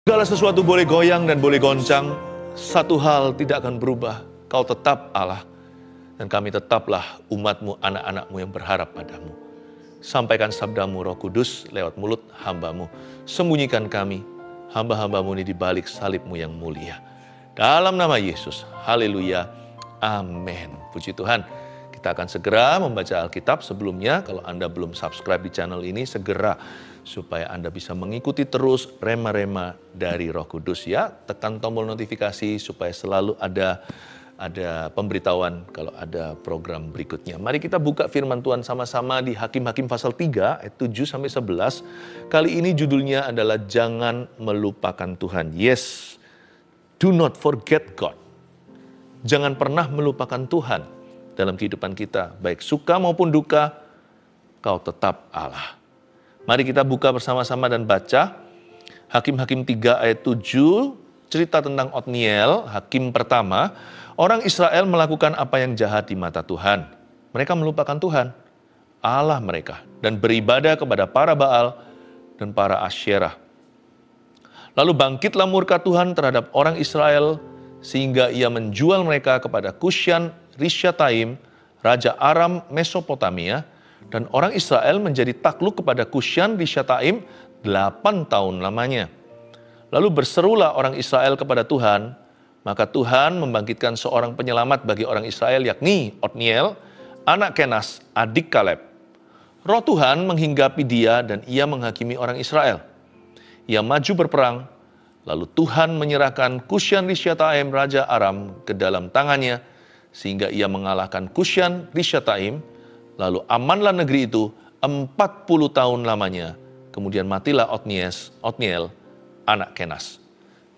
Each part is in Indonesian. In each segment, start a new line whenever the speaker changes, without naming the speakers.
Segala sesuatu boleh goyang dan boleh goncang, satu hal tidak akan berubah, kau tetap Allah. Dan kami tetaplah umat-Mu, anak-anak-Mu yang berharap padamu. Sampaikan sabdamu Roh Kudus lewat mulut hamba-Mu. Sembunyikan kami, hamba-hamba-Mu ini di balik salib-Mu yang mulia. Dalam nama Yesus, haleluya, amin. Puji Tuhan. Kita akan segera membaca Alkitab. Sebelumnya, kalau Anda belum subscribe di channel ini, segera supaya Anda bisa mengikuti terus rema-rema dari Roh Kudus ya. Tekan tombol notifikasi supaya selalu ada pemberitahuan kalau ada program berikutnya. Mari kita buka firman Tuhan sama-sama di Hakim-Hakim pasal 3 ayat 7-11. Kali ini judulnya adalah Jangan Melupakan Tuhan. Yes, do not forget God. Jangan pernah melupakan Tuhan dalam kehidupan kita. Baik suka maupun duka, kau tetap Allah. Mari kita buka bersama-sama dan baca. Hakim-Hakim 3 ayat 7, cerita tentang Otniel, hakim pertama. Orang Israel melakukan apa yang jahat di mata Tuhan. Mereka melupakan Tuhan, Allah mereka, dan beribadah kepada para Baal dan para Asyerah. Lalu bangkitlah murka Tuhan terhadap orang Israel, sehingga ia menjual mereka kepada Kusyan Rishyataim, Raja Aram Mesopotamia, dan orang Israel menjadi takluk kepada Kusyan Rishyataim 8 tahun lamanya. Lalu berserulah orang Israel kepada Tuhan, maka Tuhan membangkitkan seorang penyelamat bagi orang Israel, yakni Otniel, anak Kenas, adik Kaleb. Roh Tuhan menghinggapi dia dan ia menghakimi orang Israel. Ia maju berperang, lalu Tuhan menyerahkan Kusyan Rishyataim, Raja Aram, ke dalam tangannya, sehingga ia mengalahkan Kusyan Rishyataim. Lalu amanlah negeri itu 40 tahun lamanya. Kemudian matilah Otniel, anak Kenas.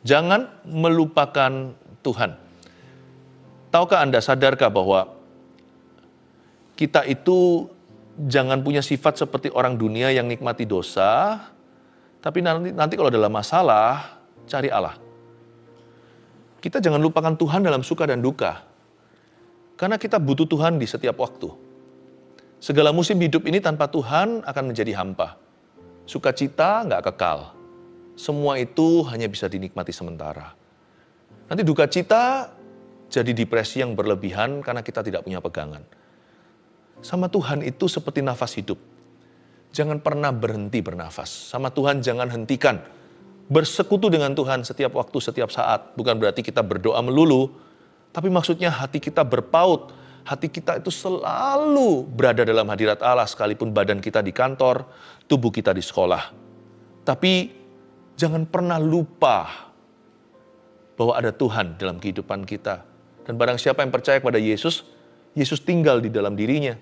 Jangan melupakan Tuhan. Tahukah Anda, sadarkah bahwa kita itu jangan punya sifat seperti orang dunia yang nikmati dosa, tapi nanti kalau dalam masalah, cari Allah. Kita jangan lupakan Tuhan dalam suka dan duka. Karena kita butuh Tuhan di setiap waktu. Segala musim hidup ini tanpa Tuhan akan menjadi hampa. Sukacita nggak kekal. Semua itu hanya bisa dinikmati sementara. Nanti duka cita jadi depresi yang berlebihan karena kita tidak punya pegangan. Sama Tuhan itu seperti nafas hidup. Jangan pernah berhenti bernafas. Sama Tuhan jangan hentikan. Bersekutu dengan Tuhan setiap waktu, setiap saat. Bukan berarti kita berdoa melulu, tapi maksudnya hati kita berpaut. Hati kita itu selalu berada dalam hadirat Allah, sekalipun badan kita di kantor, tubuh kita di sekolah. Tapi jangan pernah lupa bahwa ada Tuhan dalam kehidupan kita. Dan barang siapa yang percaya kepada Yesus, Yesus tinggal di dalam dirinya.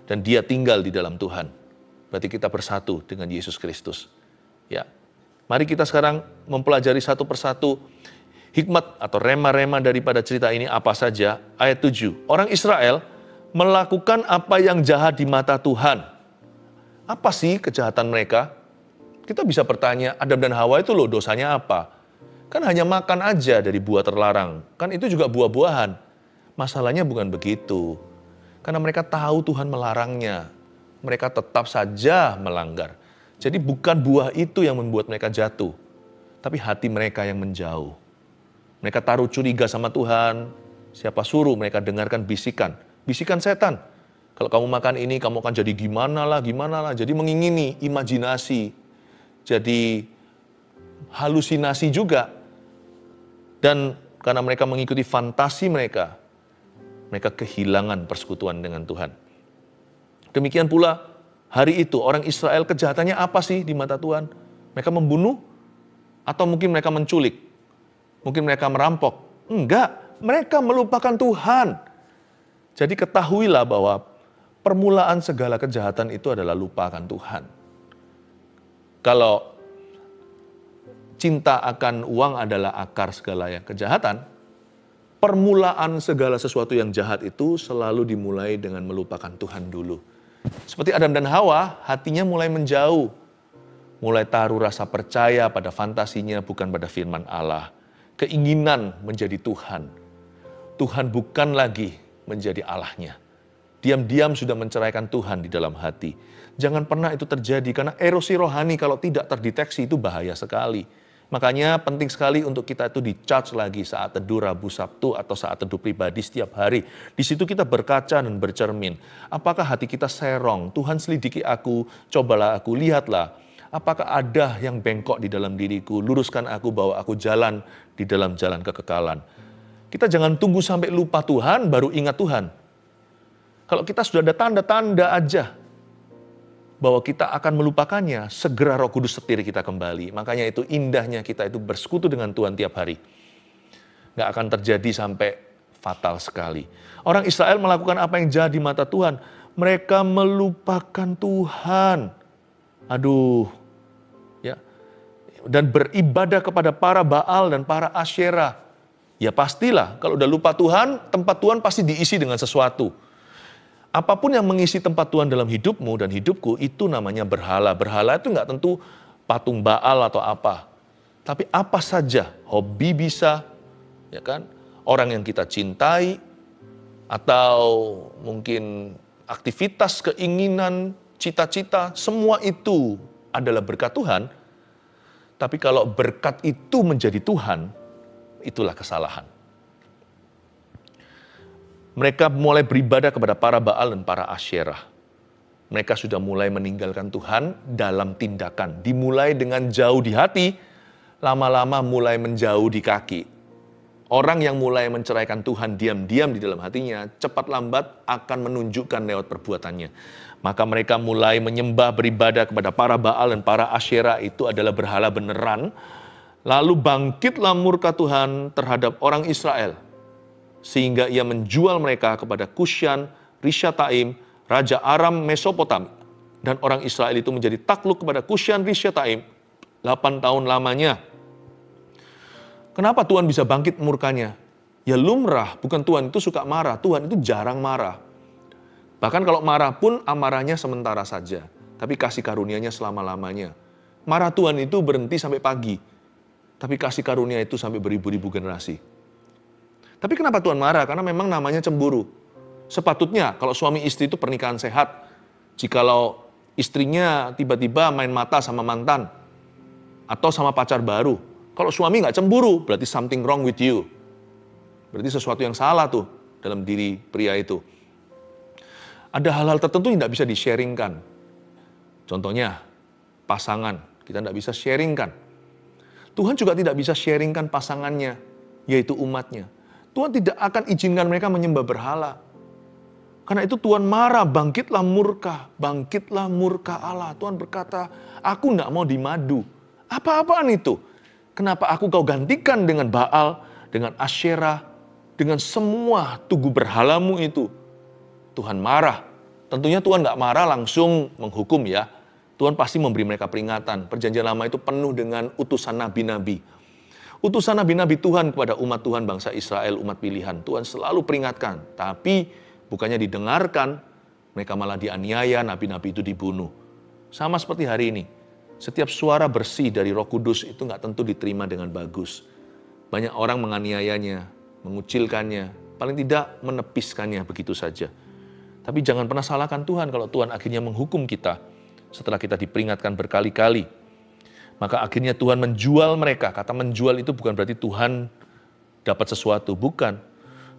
Dan dia tinggal di dalam Tuhan. Berarti kita bersatu dengan Yesus Kristus. Ya, mari kita sekarang mempelajari satu persatu hikmat atau rema-rema daripada cerita ini apa saja. Ayat 7, orang Israel melakukan apa yang jahat di mata Tuhan. Apa sih kejahatan mereka? Kita bisa bertanya, Adam dan Hawa itu loh dosanya apa? Kan hanya makan aja dari buah terlarang. Kan itu juga buah-buahan. Masalahnya bukan begitu. Karena mereka tahu Tuhan melarangnya. Mereka tetap saja melanggar. Jadi bukan buah itu yang membuat mereka jatuh. Tapi hati mereka yang menjauh. Mereka taruh curiga sama Tuhan. Siapa suruh mereka dengarkan bisikan. Bisikan setan. Kalau kamu makan ini, kamu akan jadi gimana lah. Jadi mengingini, imajinasi. Jadi halusinasi juga. Dan karena mereka mengikuti fantasi mereka kehilangan persekutuan dengan Tuhan. Demikian pula hari itu orang Israel kejahatannya apa sih di mata Tuhan? Mereka membunuh? Atau mungkin mereka menculik? Mungkin mereka merampok. Enggak, mereka melupakan Tuhan. Jadi ketahuilah bahwa permulaan segala kejahatan itu adalah lupakan Tuhan. Kalau cinta akan uang adalah akar segala kejahatan, permulaan segala sesuatu yang jahat itu selalu dimulai dengan melupakan Tuhan dulu. Seperti Adam dan Hawa, hatinya mulai menjauh. Mulai taruh rasa percaya pada fantasinya, bukan pada firman Allah. Keinginan menjadi Tuhan. Tuhan bukan lagi menjadi Allahnya. Diam-diam sudah menceraikan Tuhan di dalam hati. Jangan pernah itu terjadi, karena erosi rohani kalau tidak terdeteksi itu bahaya sekali. Makanya penting sekali untuk kita itu di-charge lagi saat teduh Rabu Sabtu atau saat teduh pribadi setiap hari. Di situ kita berkaca dan bercermin. Apakah hati kita serong? Tuhan selidiki aku, cobalah aku, lihatlah. Apakah ada yang bengkok di dalam diriku? Luruskan aku, bawa aku jalan di dalam jalan kekekalan. Kita jangan tunggu sampai lupa Tuhan, baru ingat Tuhan. Kalau kita sudah ada tanda-tanda aja bahwa kita akan melupakannya, segera Roh Kudus setir kita kembali. Makanya itu indahnya kita itu bersekutu dengan Tuhan tiap hari. Nggak akan terjadi sampai fatal sekali. Orang Israel melakukan apa yang jahat di mata Tuhan. Mereka melupakan Tuhan. Aduh. Ya. Dan beribadah kepada para Baal dan para Asyera. Ya pastilah, kalau udah lupa Tuhan, tempat Tuhan pasti diisi dengan sesuatu. Apapun yang mengisi tempat Tuhan dalam hidupmu dan hidupku, itu namanya berhala. Berhala itu nggak tentu patung Baal atau apa. Tapi apa saja, hobi bisa, ya kan? Orang yang kita cintai, atau mungkin aktivitas, keinginan, cita-cita, semua itu adalah berkat Tuhan. Tapi kalau berkat itu menjadi Tuhan, itulah kesalahan. Mereka mulai beribadah kepada para Baal dan para Asyerah. Mereka sudah mulai meninggalkan Tuhan dalam tindakan. Dimulai dengan jauh di hati, lama-lama mulai menjauh di kaki. Orang yang mulai menceraikan Tuhan diam-diam di dalam hatinya, cepat lambat akan menunjukkan lewat perbuatannya. Maka mereka mulai menyembah beribadah kepada para Baal dan para Asyerah, itu adalah berhala beneran. Lalu bangkitlah murka Tuhan terhadap orang Israel, sehingga ia menjual mereka kepada Kusyan, Rishyataim, Raja Aram Mesopotami. Dan orang Israel itu menjadi takluk kepada Kusyan, Rishyataim 8 tahun lamanya. Kenapa Tuhan bisa bangkit murkanya? Ya lumrah, bukan Tuhan itu suka marah, Tuhan itu jarang marah. Bahkan kalau marah pun amarahnya sementara saja, tapi kasih karunia-Nya selama-lamanya. Marah Tuhan itu berhenti sampai pagi, tapi kasih karunia itu sampai beribu-ribu generasi. Tapi kenapa Tuhan marah? Karena memang namanya cemburu. Sepatutnya kalau suami istri itu pernikahan sehat, jikalau istrinya tiba-tiba main mata sama mantan, atau sama pacar baru, kalau suami nggak cemburu, berarti something wrong with you. Berarti sesuatu yang salah tuh dalam diri pria itu. Ada hal-hal tertentu yang tidak bisa di-sharingkan. Contohnya, pasangan, kita tidak bisa sharingkan. Tuhan juga tidak bisa sharingkan pasangannya, yaitu umatnya. Tuhan tidak akan izinkan mereka menyembah berhala. Karena itu Tuhan marah, bangkitlah murka Allah. Tuhan berkata, aku tidak mau dimadu. Apa-apaan itu? Kenapa aku kau gantikan dengan Baal, dengan Asyerah, dengan semua tugu berhalamu itu? Tuhan marah. Tentunya Tuhan nggak marah langsung menghukum ya. Tuhan pasti memberi mereka peringatan. Perjanjian Lama itu penuh dengan utusan nabi-nabi. Utusan nabi-nabi Tuhan kepada umat Tuhan, bangsa Israel, umat pilihan. Tuhan selalu peringatkan, tapi bukannya didengarkan, mereka malah dianiaya, nabi-nabi itu dibunuh. Sama seperti hari ini, setiap suara bersih dari Roh Kudus itu nggak tentu diterima dengan bagus. Banyak orang menganiayanya, mengucilkannya, paling tidak menepiskannya begitu saja. Tapi jangan pernah salahkan Tuhan kalau Tuhan akhirnya menghukum kita setelah kita diperingatkan berkali-kali. Maka akhirnya Tuhan menjual mereka. Kata menjual itu bukan berarti Tuhan dapat sesuatu. Bukan.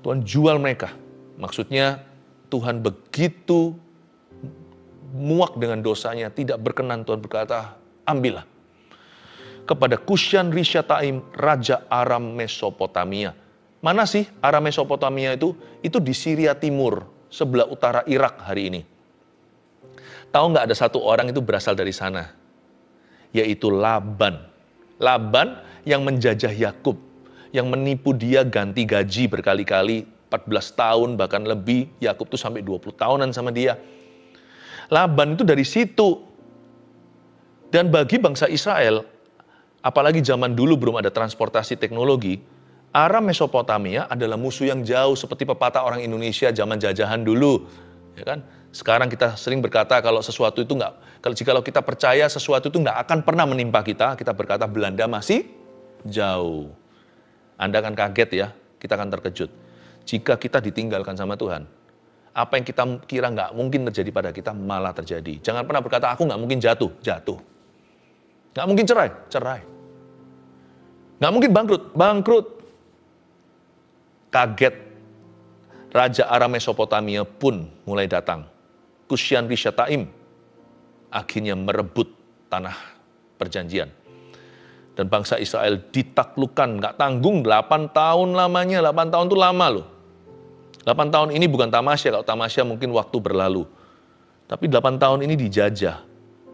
Tuhan jual mereka. Maksudnya Tuhan begitu muak dengan dosanya. Tidak berkenan, Tuhan berkata, ambillah. Kepada Kusyan Rishyataim, Raja Aram Mesopotamia. Mana sih Aram Mesopotamia itu? Itu di Syria Timur, sebelah utara Irak hari ini. Tahu nggak ada satu orang itu berasal dari sana? Yaitu Laban. Laban yang menjajah Yakub, yang menipu dia ganti gaji berkali-kali, 14 tahun bahkan lebih, Yakub tuh sampai 20 tahunan sama dia. Laban itu dari situ. Dan bagi bangsa Israel, apalagi zaman dulu belum ada transportasi teknologi, Aram Mesopotamia adalah musuh yang jauh, seperti pepatah orang Indonesia zaman jajahan dulu, ya kan? Sekarang kita sering berkata kalau sesuatu itu jikalau kita percaya sesuatu itu nggak akan pernah menimpa kita berkata Belanda masih jauh. Anda akan kaget ya, kita akan terkejut. Jika kita ditinggalkan sama Tuhan, apa yang kita kira nggak mungkin terjadi pada kita malah terjadi. Jangan pernah berkata aku nggak mungkin jatuh. Nggak mungkin cerai. Nggak mungkin bangkrut. Bangkrut. Kaget. Raja Aram Mesopotamia pun mulai datang. Kusyan Rishathaim akhirnya merebut tanah perjanjian. Dan bangsa Israel ditaklukkan, nggak tanggung 8 tahun lamanya. 8 tahun itu lama loh. 8 tahun ini bukan tamasya, kalau tamasya mungkin waktu berlalu. Tapi 8 tahun ini dijajah.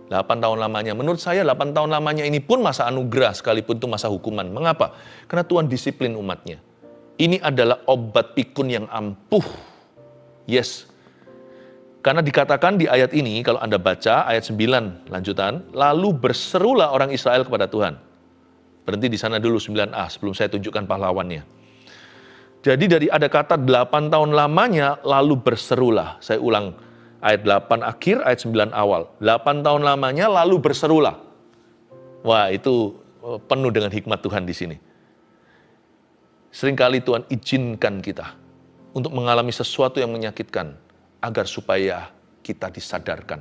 8 tahun lamanya. Menurut saya 8 tahun lamanya ini pun masa anugerah sekalipun itu masa hukuman. Mengapa? Karena Tuhan disiplin umatnya. Ini adalah obat pikun yang ampuh. Yes. Karena dikatakan di ayat ini, kalau Anda baca ayat 9 lanjutan, lalu berserulah orang Israel kepada Tuhan. Berhenti di sana dulu 9a sebelum saya tunjukkan pahlawannya. Jadi dari ada kata 8 tahun lamanya lalu berserulah. Saya ulang ayat 8 akhir, ayat 9 awal. 8 tahun lamanya lalu berserulah. Wah, itu penuh dengan hikmat Tuhan di sini. Seringkali Tuhan izinkan kita untuk mengalami sesuatu yang menyakitkan agar supaya kita disadarkan.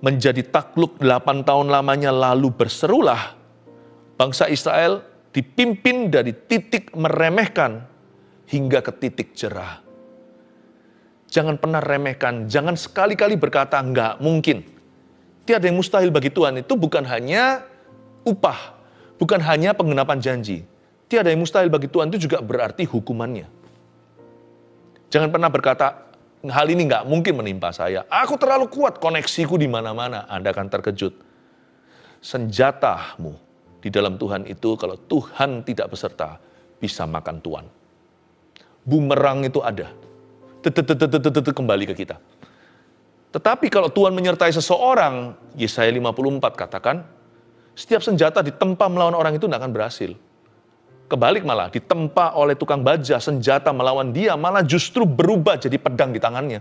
Menjadi takluk 8 tahun lamanya lalu berserulah. Bangsa Israel dipimpin dari titik meremehkan hingga ke titik cerah. Jangan pernah remehkan, jangan sekali-kali berkata enggak mungkin. Tiada yang mustahil bagi Tuhan, itu bukan hanya upah, bukan hanya penggenapan janji. Tiada yang mustahil bagi Tuhan itu juga berarti hukumannya. Jangan pernah berkata, hal ini enggak mungkin menimpa saya. Aku terlalu kuat, koneksiku di mana-mana. Anda akan terkejut. Senjatamu di dalam Tuhan itu, kalau Tuhan tidak beserta, bisa makan tuan. Bumerang itu ada. Kembali ke kita. Tetapi kalau Tuhan menyertai seseorang, Yesaya 54 katakan, setiap senjata ditempa melawan orang itu tidak akan berhasil. Kebalik malah, ditempa oleh tukang baja, senjata melawan dia, malah justru berubah jadi pedang di tangannya.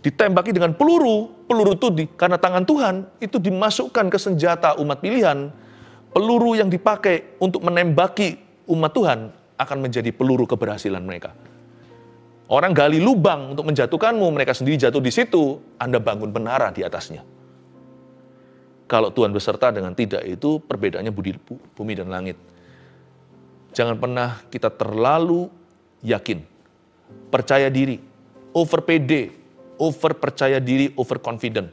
Ditembaki dengan peluru itu karena tangan Tuhan, itu dimasukkan ke senjata umat pilihan. Peluru yang dipakai untuk menembaki umat Tuhan akan menjadi peluru keberhasilan mereka. Orang gali lubang untuk menjatuhkanmu, mereka sendiri jatuh di situ, Anda bangun menara di atasnya. Kalau Tuhan beserta dengan tidak, itu perbedaannya bumi dan langit. Jangan pernah kita terlalu yakin, percaya diri, over pede, over percaya diri, over confident.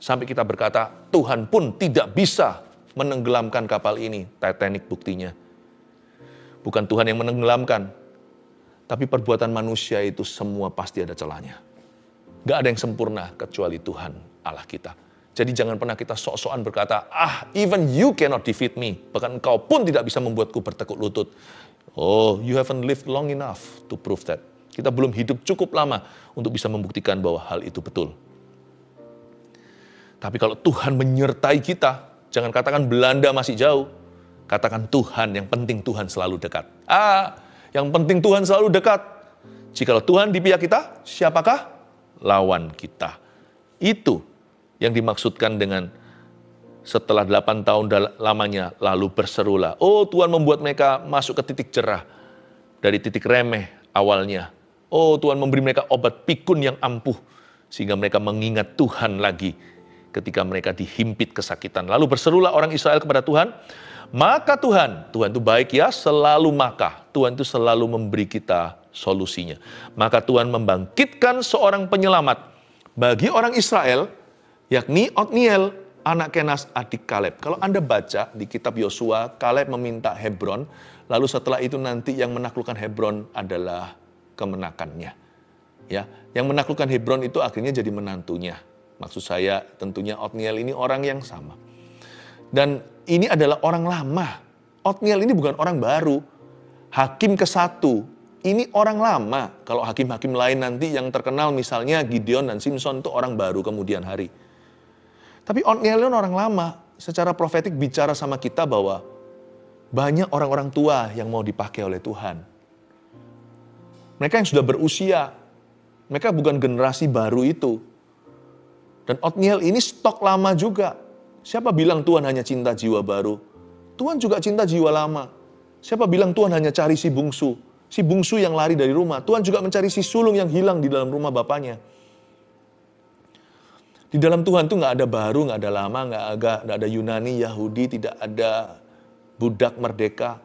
Sampai kita berkata, Tuhan pun tidak bisa menenggelamkan kapal ini. Titanic buktinya. Bukan Tuhan yang menenggelamkan, tapi perbuatan manusia itu semua pasti ada celahnya. Gak ada yang sempurna kecuali Tuhan Allah kita. Jadi jangan pernah kita sok-sokan berkata, even you cannot defeat me. Bahkan engkau pun tidak bisa membuatku bertekuk lutut. Oh, you haven't lived long enough to prove that. Kita belum hidup cukup lama untuk bisa membuktikan bahwa hal itu betul. Tapi kalau Tuhan menyertai kita, jangan katakan Belanda masih jauh. Katakan Tuhan, yang penting Tuhan selalu dekat. Yang penting Tuhan selalu dekat. Jikalau Tuhan di pihak kita, siapakah lawan kita? Itu yang dimaksudkan dengan setelah 8 tahun lamanya lalu berserulah. Oh, Tuhan membuat mereka masuk ke titik cerah. Dari titik remeh awalnya. Oh, Tuhan memberi mereka obat pikun yang ampuh. Sehingga mereka mengingat Tuhan lagi ketika mereka dihimpit kesakitan. Lalu berserulah orang Israel kepada Tuhan. Maka Tuhan itu baik ya, selalu maka. Tuhan itu selalu memberi kita solusinya. Maka Tuhan membangkitkan seorang penyelamat bagi orang Israel, yakni Otniel, anak Kenas, adik Kaleb. Kalau Anda baca di kitab Yosua, Kaleb meminta Hebron, lalu setelah itu nanti yang menaklukkan Hebron adalah kemenakannya. Ya, yang menaklukkan Hebron itu akhirnya jadi menantunya. Maksud saya tentunya Otniel ini orang yang sama. Dan ini adalah orang lama. Otniel ini bukan orang baru. Hakim ke-1, ini orang lama. Kalau hakim-hakim lain nanti yang terkenal misalnya Gideon dan Simpson itu orang baru kemudian hari. Tapi Otniel itu orang lama. Secara profetik bicara sama kita bahwa banyak orang-orang tua yang mau dipakai oleh Tuhan. Mereka yang sudah berusia. Mereka bukan generasi baru itu. Dan Otniel ini stok lama juga. Siapa bilang Tuhan hanya cinta jiwa baru? Tuhan juga cinta jiwa lama. Siapa bilang Tuhan hanya cari si bungsu? Si bungsu yang lari dari rumah. Tuhan juga mencari si sulung yang hilang di dalam rumah bapaknya. Di dalam Tuhan tuh nggak ada baru, nggak ada lama, nggak ada Yunani, Yahudi, tidak ada budak merdeka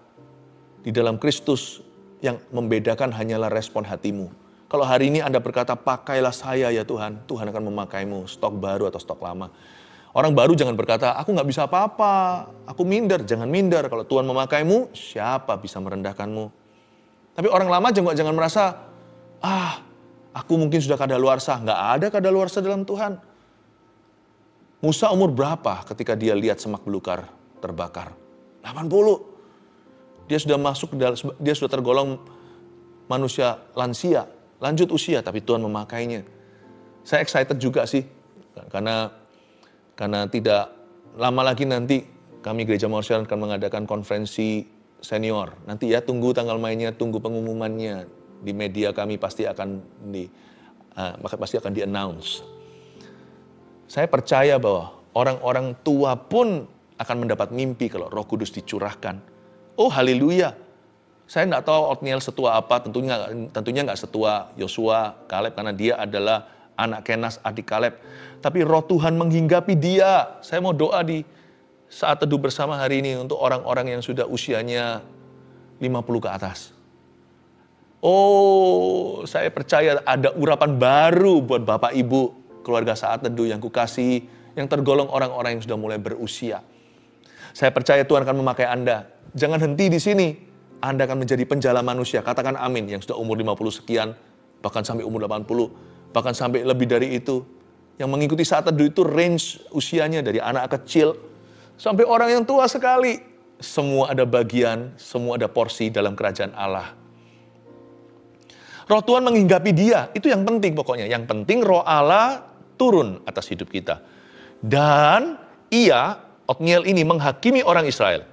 di dalam Kristus, yang membedakan hanyalah respon hatimu. Kalau hari ini Anda berkata, pakailah saya ya Tuhan, Tuhan akan memakaimu, stok baru atau stok lama. Orang baru jangan berkata, aku nggak bisa apa-apa, aku minder. Jangan minder, kalau Tuhan memakaimu, siapa bisa merendahkanmu? Tapi orang lama jangan merasa, aku mungkin sudah kadaluarsa. Nggak ada kadaluarsa dalam Tuhan. Musa umur berapa ketika dia lihat semak belukar terbakar? 80. Dia sudah tergolong manusia lansia, lanjut usia, tapi Tuhan memakainya. Saya excited juga sih, karena tidak lama lagi nanti kami Gereja Mauritius akan mengadakan konferensi senior. Nanti ya, tunggu tanggal mainnya, tunggu pengumumannya. Di media kami pasti akan di-announce. Saya percaya bahwa orang-orang tua pun akan mendapat mimpi kalau Roh Kudus dicurahkan. Oh haleluya. Saya nggak tahu Otniel setua apa, tentunya nggak setua Yosua, Kaleb, karena dia adalah anak Kenas, adik Kaleb. Tapi Roh Tuhan menghinggapi dia. Saya mau doa di saat teduh bersama hari ini untuk orang-orang yang sudah usianya 50 ke atas. Oh, saya percaya ada urapan baru buat Bapak Ibu, keluarga saat teduh yang kukasihi, yang tergolong orang-orang yang sudah mulai berusia. Saya percaya Tuhan akan memakai Anda. Jangan henti di sini. Anda akan menjadi penjala manusia. Katakan amin, yang sudah umur 50 sekian, bahkan sampai umur 80, bahkan sampai lebih dari itu. Yang mengikuti saat teduh itu range usianya dari anak kecil sampai orang yang tua sekali. Semua ada bagian, semua ada porsi dalam kerajaan Allah. Roh Tuhan menghinggapi dia, itu yang penting pokoknya. Yang penting Roh Allah turun atas hidup kita. Dan Otniel ini menghakimi orang Israel.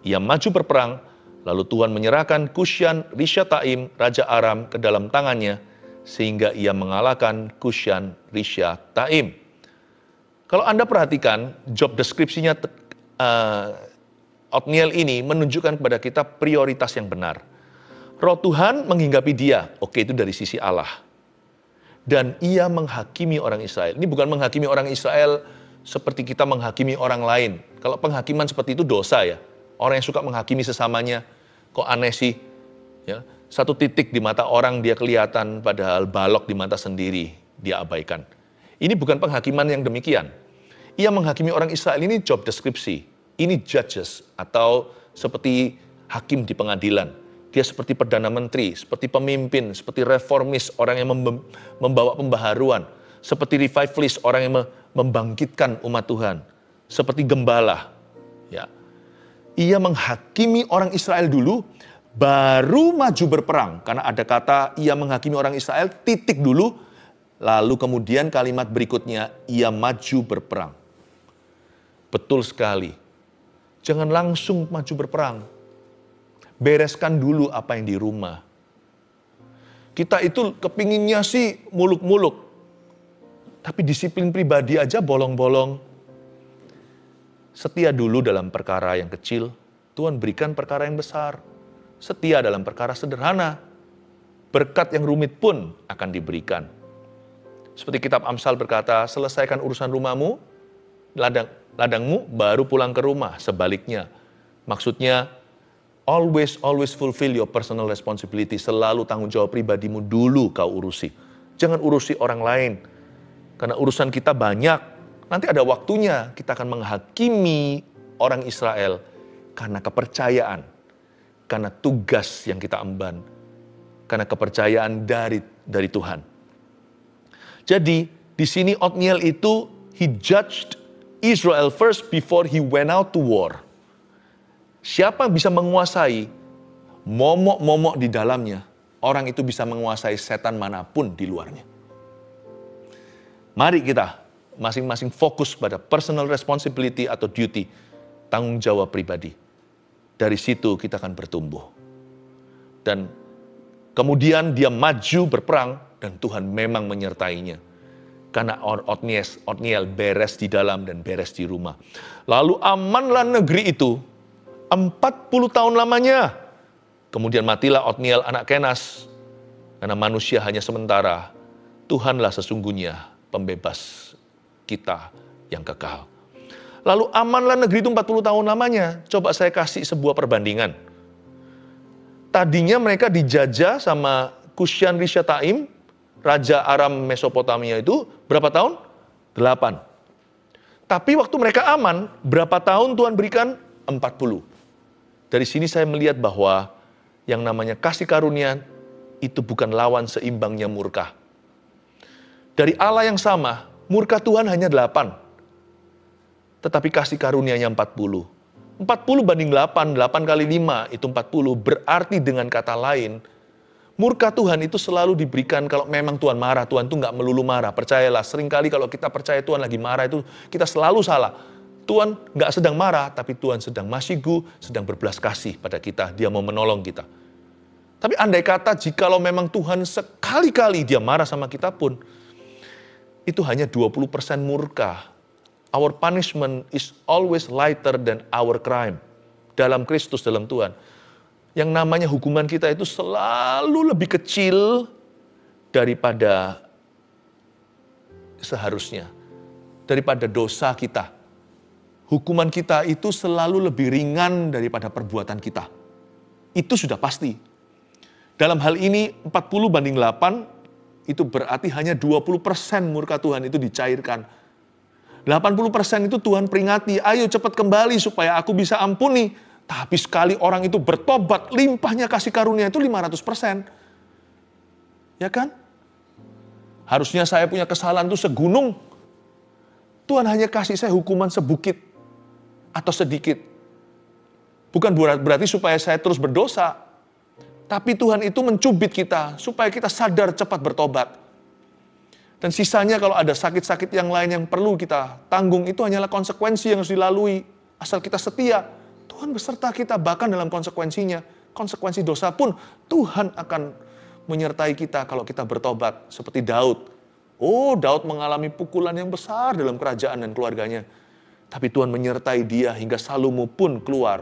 Ia maju berperang, lalu Tuhan menyerahkan Kusyan Rishyataim, Raja Aram, ke dalam tangannya, sehingga ia mengalahkan Kusyan Rishyataim. Kalau Anda perhatikan, job deskripsinya Otniel ini menunjukkan kepada kita prioritas yang benar. Roh Tuhan menghinggapi dia, oke, itu dari sisi Allah. Dan ia menghakimi orang Israel. Ini bukan menghakimi orang Israel seperti kita menghakimi orang lain. Kalau penghakiman seperti itu dosa ya. Orang yang suka menghakimi sesamanya, kok aneh sih. Ya, satu titik di mata orang dia kelihatan, padahal balok di mata sendiri dia abaikan. Ini bukan penghakiman yang demikian. Ia menghakimi orang Israel, ini job deskripsi. Ini judges atau seperti hakim di pengadilan. Dia seperti perdana menteri, seperti pemimpin, seperti reformis, orang yang membawa pembaharuan. Seperti revivalist, orang yang membangkitkan umat Tuhan. Seperti gembala. Ya. Ia menghakimi orang Israel dulu, baru maju berperang. Karena ada kata ia menghakimi orang Israel, titik dulu. Lalu kemudian kalimat berikutnya, ia maju berperang. Betul sekali. Jangan langsung maju berperang. Bereskan dulu apa yang di rumah. Kita itu kepinginnya sih muluk-muluk. Tapi disiplin pribadi aja bolong-bolong. Setia dulu dalam perkara yang kecil, Tuhan berikan perkara yang besar. Setia dalam perkara sederhana, berkat yang rumit pun akan diberikan. Seperti kitab Amsal berkata, selesaikan urusan rumahmu, ladangmu, baru pulang ke rumah. Sebaliknya, maksudnya, always fulfill your personal responsibility. Selalu tanggung jawab pribadimu dulu kau urusi. Jangan urusi orang lain. Karena urusan kita banyak. Nanti ada waktunya kita akan menghakimi orang Israel karena kepercayaan, karena tugas yang kita emban, karena kepercayaan dari Tuhan. Jadi di sini Otniel itu he judged Israel first before he went out to war. Siapa yang bisa menguasai momok-momok di dalamnya, orang itu bisa menguasai setan manapun di luarnya. Mari kita masing-masing fokus pada personal responsibility atau duty, tanggung jawab pribadi. Dari situ kita akan bertumbuh. Dan kemudian dia maju berperang dan Tuhan memang menyertainya. Karena Otniel beres di dalam dan beres di rumah. Lalu amanlah negeri itu 40 tahun lamanya. Kemudian matilah Otniel anak Kenas. Karena manusia hanya sementara. Tuhanlah sesungguhnya pembebas kita yang kekal. Lalu amanlah negeri itu 40 tahun lamanya. Coba saya kasih sebuah perbandingan. Tadinya mereka dijajah sama Kusyan Rishathaim, Raja Aram Mesopotamia itu berapa tahun? 8. Tapi waktu mereka aman, berapa tahun Tuhan berikan? 40. Dari sini saya melihat bahwa yang namanya kasih karunia itu bukan lawan seimbangnya murka. Dari Allah yang sama, murka Tuhan hanya 8. Tetapi kasih karunia-Nya 40. 40 banding 8, 8 kali 5 itu 40. Berarti dengan kata lain, murka Tuhan itu selalu diberikan kalau memang Tuhan marah. Tuhan itu nggak melulu marah. Percayalah, seringkali kalau kita percaya Tuhan lagi marah itu kita selalu salah. Tuhan nggak sedang marah, tapi Tuhan sedang masigu, sedang berbelas kasih pada kita. Dia mau menolong kita. Tapi andai kata jikalau memang Tuhan sekali-kali dia marah sama kita pun, itu hanya 20% murka. Our punishment is always lighter than our crime. Dalam Kristus, dalam Tuhan. Yang namanya hukuman kita itu selalu lebih kecil daripada seharusnya. Daripada dosa kita. Hukuman kita itu selalu lebih ringan daripada perbuatan kita. Itu sudah pasti. Dalam hal ini 40 banding 8, itu berarti hanya 20% murka Tuhan itu dicairkan. 80% itu Tuhan peringati, ayo cepat kembali supaya aku bisa ampuni. Tapi sekali orang itu bertobat, limpahnya kasih karunia itu 500%. Ya kan? Harusnya saya punya kesalahan itu segunung. Tuhan hanya kasih saya hukuman sebukit atau sedikit. Bukan berarti supaya saya terus berdosa. Tapi Tuhan itu mencubit kita supaya kita sadar cepat bertobat. Dan sisanya kalau ada sakit-sakit yang lain yang perlu kita tanggung, itu hanyalah konsekuensi yang harus dilalui. Asal kita setia, Tuhan beserta kita bahkan dalam konsekuensinya. Konsekuensi dosa pun Tuhan akan menyertai kita kalau kita bertobat. Seperti Daud. Oh, Daud mengalami pukulan yang besar dalam kerajaan dan keluarganya. Tapi Tuhan menyertai dia hingga Salomo pun keluar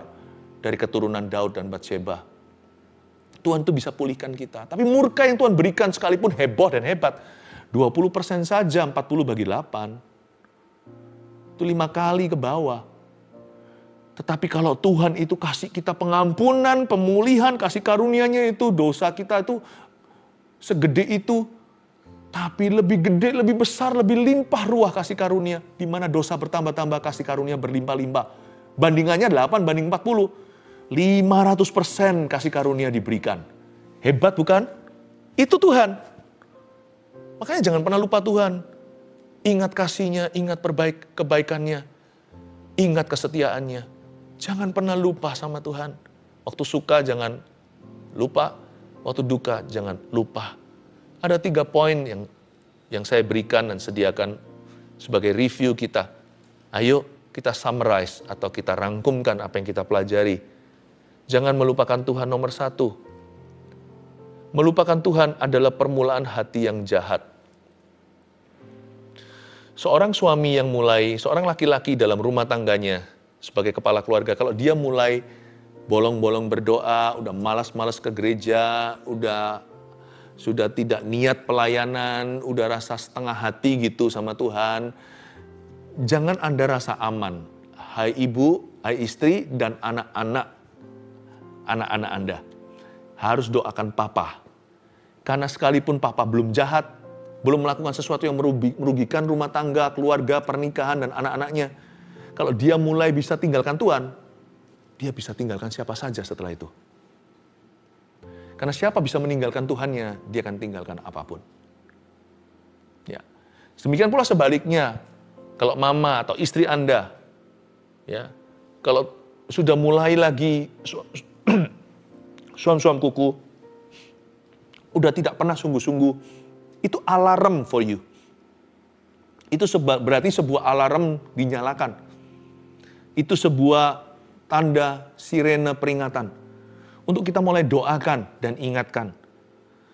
dari keturunan Daud dan Batsheba. Tuhan itu bisa pulihkan kita. Tapi murka yang Tuhan berikan sekalipun heboh dan hebat, 20% saja, 40 bagi 8. Itu 5 kali ke bawah. Tetapi kalau Tuhan itu kasih kita pengampunan, pemulihan, kasih karunia-Nya itu, dosa kita itu segede itu. Tapi lebih gede, lebih besar, lebih limpah ruah kasih karunia. Di mana dosa bertambah-tambah, kasih karunia berlimpah-limpah. Bandingannya 8 banding 40. 500% kasih karunia diberikan. Hebat bukan? Itu Tuhan. Makanya jangan pernah lupa Tuhan. Ingat kasih-Nya, ingat kebaikan-Nya. Ingat kesetiaan-Nya. Jangan pernah lupa sama Tuhan. Waktu suka jangan lupa. Waktu duka jangan lupa. Ada 3 poin yang saya berikan dan sediakan sebagai review kita. Ayo kita summarize atau kita rangkumkan apa yang kita pelajari. Jangan melupakan Tuhan nomor 1. Melupakan Tuhan adalah permulaan hati yang jahat. Seorang suami yang seorang laki-laki dalam rumah tangganya sebagai kepala keluarga, kalau dia mulai bolong-bolong berdoa, udah malas-malas ke gereja, sudah tidak niat pelayanan, udah rasa setengah hati gitu sama Tuhan, jangan Anda rasa aman. Hai ibu, hai istri, dan anak-anak Anda. Harus doakan papa. Karena sekalipun papa belum jahat, belum melakukan sesuatu yang merugikan rumah tangga, keluarga, pernikahan, dan anak-anaknya. Kalau dia mulai bisa tinggalkan Tuhan, dia bisa tinggalkan siapa saja setelah itu. Karena siapa bisa meninggalkan Tuhannya, dia akan tinggalkan apapun. Ya. Demikian pula sebaliknya, kalau mama atau istri Anda, ya, kalau sudah mulai lagi suam-suam kuku, udah tidak pernah sungguh-sungguh, itu alarm for you. Itu berarti sebuah alarm dinyalakan. Itu sebuah tanda sirene peringatan. Untuk kita mulai doakan dan ingatkan.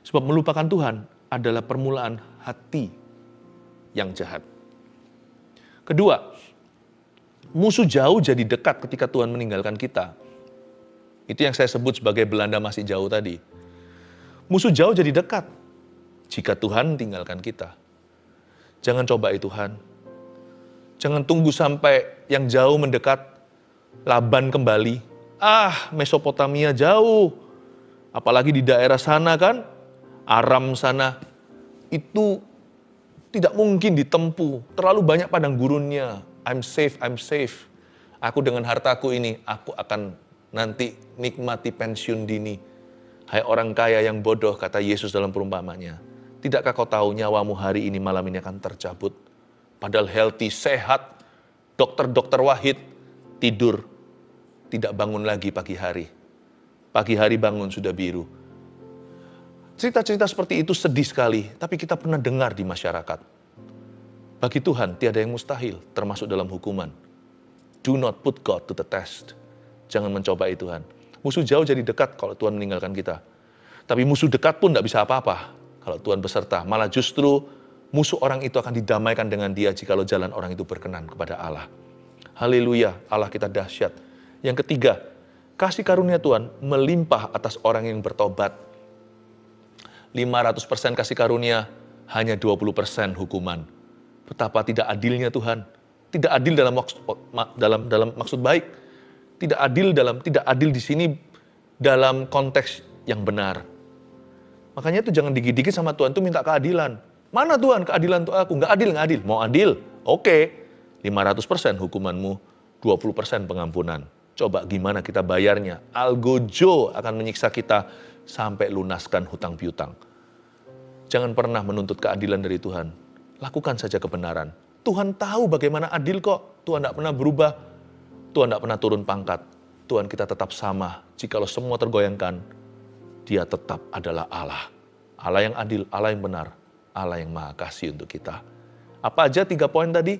Sebab melupakan Tuhan adalah permulaan hati yang jahat. Kedua, musuh jauh jadi dekat ketika Tuhan meninggalkan kita. Itu yang saya sebut sebagai Belanda masih jauh tadi. Musuh jauh jadi dekat jika Tuhan tinggalkan kita. Jangan cobai Tuhan. Jangan tunggu sampai yang jauh mendekat, Laban kembali. Mesopotamia jauh. Apalagi di daerah sana kan, Aram sana. Itu tidak mungkin ditempuh. Terlalu banyak padang gurunnya. I'm safe. Aku dengan hartaku ini, aku akan nanti nikmati pensiun dini. Hai orang kaya yang bodoh, kata Yesus dalam perumpamannya. Tidakkah kau tahu nyawamu hari ini, malam ini akan tercabut? Padahal healthy, sehat, dokter-dokter wahid, tidur, tidak bangun lagi pagi hari. Pagi hari bangun sudah biru. Cerita-cerita seperti itu sedih sekali, tapi kita pernah dengar di masyarakat. Bagi Tuhan tiada yang mustahil, termasuk dalam hukuman. Do not put God to the test. Jangan mencobai Tuhan. Musuh jauh jadi dekat kalau Tuhan meninggalkan kita. Tapi musuh dekat pun tidak bisa apa-apa kalau Tuhan beserta. Malah justru musuh orang itu akan didamaikan dengan Dia jikalau jalan orang itu berkenan kepada Allah. Haleluya, Allah kita dahsyat. Yang ketiga, kasih karunia Tuhan melimpah atas orang yang bertobat. 500% kasih karunia, hanya 20% hukuman. Betapa tidak adilnya Tuhan. Tidak adil dalam maksud baik. Tidak adil di sini dalam konteks yang benar. Makanya itu jangan dikit-dikit sama Tuhan tuh minta keadilan. Mana Tuhan keadilan untuk aku? Nggak adil. Mau adil? Oke. 500% hukumanmu, 20% pengampunan. Coba gimana kita bayarnya? Algojo akan menyiksa kita sampai lunaskan hutang piutang. Jangan pernah menuntut keadilan dari Tuhan. Lakukan saja kebenaran. Tuhan tahu bagaimana adil kok. Tuhan tidak pernah berubah. Tuhan tidak pernah turun pangkat. Tuhan kita tetap sama. Jikalau semua tergoyangkan, Dia tetap adalah Allah. Allah yang adil, Allah yang benar, Allah yang maha kasih untuk kita. Apa aja 3 poin tadi?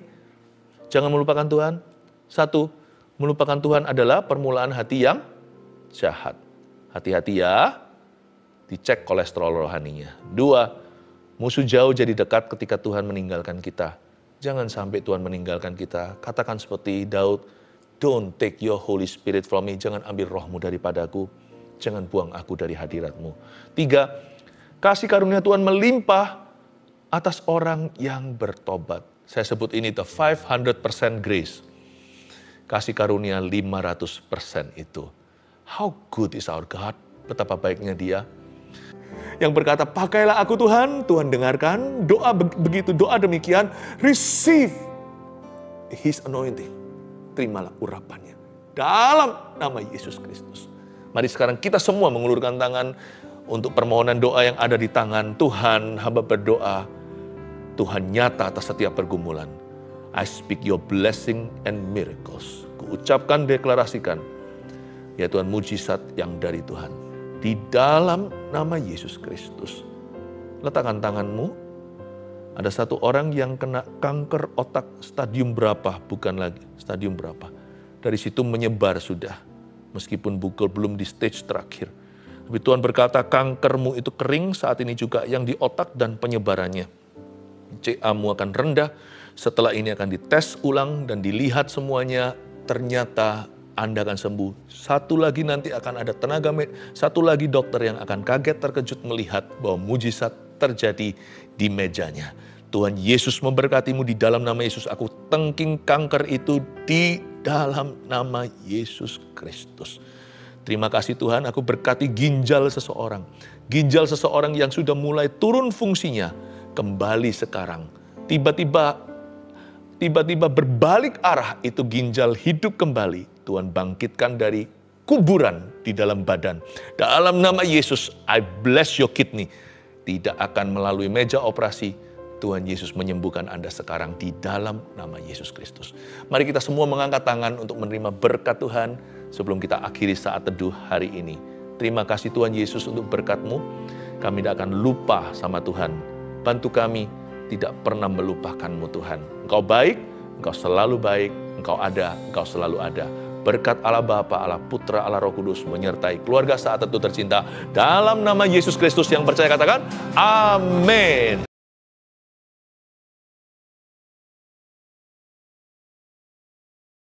Jangan melupakan Tuhan. 1, melupakan Tuhan adalah permulaan hati yang jahat. Hati-hati ya, dicek kolesterol rohaninya. 2, musuh jauh jadi dekat ketika Tuhan meninggalkan kita. Jangan sampai Tuhan meninggalkan kita. Katakan seperti Daud, don't take your Holy Spirit from me. Jangan ambil rohmu daripadaku. Jangan buang aku dari hadiratmu. 3, kasih karunia Tuhan melimpah atas orang yang bertobat. Saya sebut ini the 500% grace. Kasih karunia 500% itu. How good is our God? Betapa baiknya Dia. Yang berkata, pakailah aku Tuhan, Tuhan dengarkan. Doa begitu, doa demikian. Receive His anointing. Terimalah urapannya. Dalam nama Yesus Kristus. Mari sekarang kita semua mengulurkan tangan untuk permohonan doa yang ada di tangan Tuhan. Hamba berdoa, Tuhan nyata atas setiap pergumulan. I speak your blessing and miracles. Kuucapkan, deklarasikan. Ya Tuhan, mujizat yang dari Tuhan. Di dalam nama Yesus Kristus. Letakkan tanganmu. Ada satu orang yang kena kanker otak stadium berapa, bukan lagi stadium berapa. Dari situ menyebar sudah. Meskipun belum di stage terakhir. Tapi Tuhan berkata kankermu itu kering saat ini juga yang di otak dan penyebarannya. CA-mu akan rendah, setelah ini akan dites ulang dan dilihat semuanya, ternyata Anda akan sembuh. Satu lagi nanti akan ada satu lagi dokter yang akan kaget terkejut melihat bahwa mujizat terjadi di mejanya. Tuhan Yesus memberkatimu di dalam nama Yesus. Aku tengking kanker itu di dalam nama Yesus Kristus. Terima kasih Tuhan, aku berkati ginjal seseorang. Ginjal seseorang yang sudah mulai turun fungsinya, kembali sekarang. Tiba-tiba berbalik arah, itu ginjal hidup kembali. Tuhan bangkitkan dari kuburan di dalam badan. Dalam nama Yesus, I bless your kidney. Tidak akan melalui meja operasi. Tuhan Yesus menyembuhkan Anda sekarang di dalam nama Yesus Kristus. Mari kita semua mengangkat tangan untuk menerima berkat Tuhan sebelum kita akhiri saat teduh hari ini. Terima kasih Tuhan Yesus untuk berkat-Mu. Kami tidak akan lupa sama Tuhan. Bantu kami tidak pernah melupakan-Mu Tuhan. Engkau baik, Engkau selalu baik, Engkau ada, Engkau selalu ada. Berkat Allah Bapa, Allah Putra, Allah Roh Kudus menyertai keluarga saat teduh tercinta. Dalam nama Yesus Kristus yang percaya katakan, amin.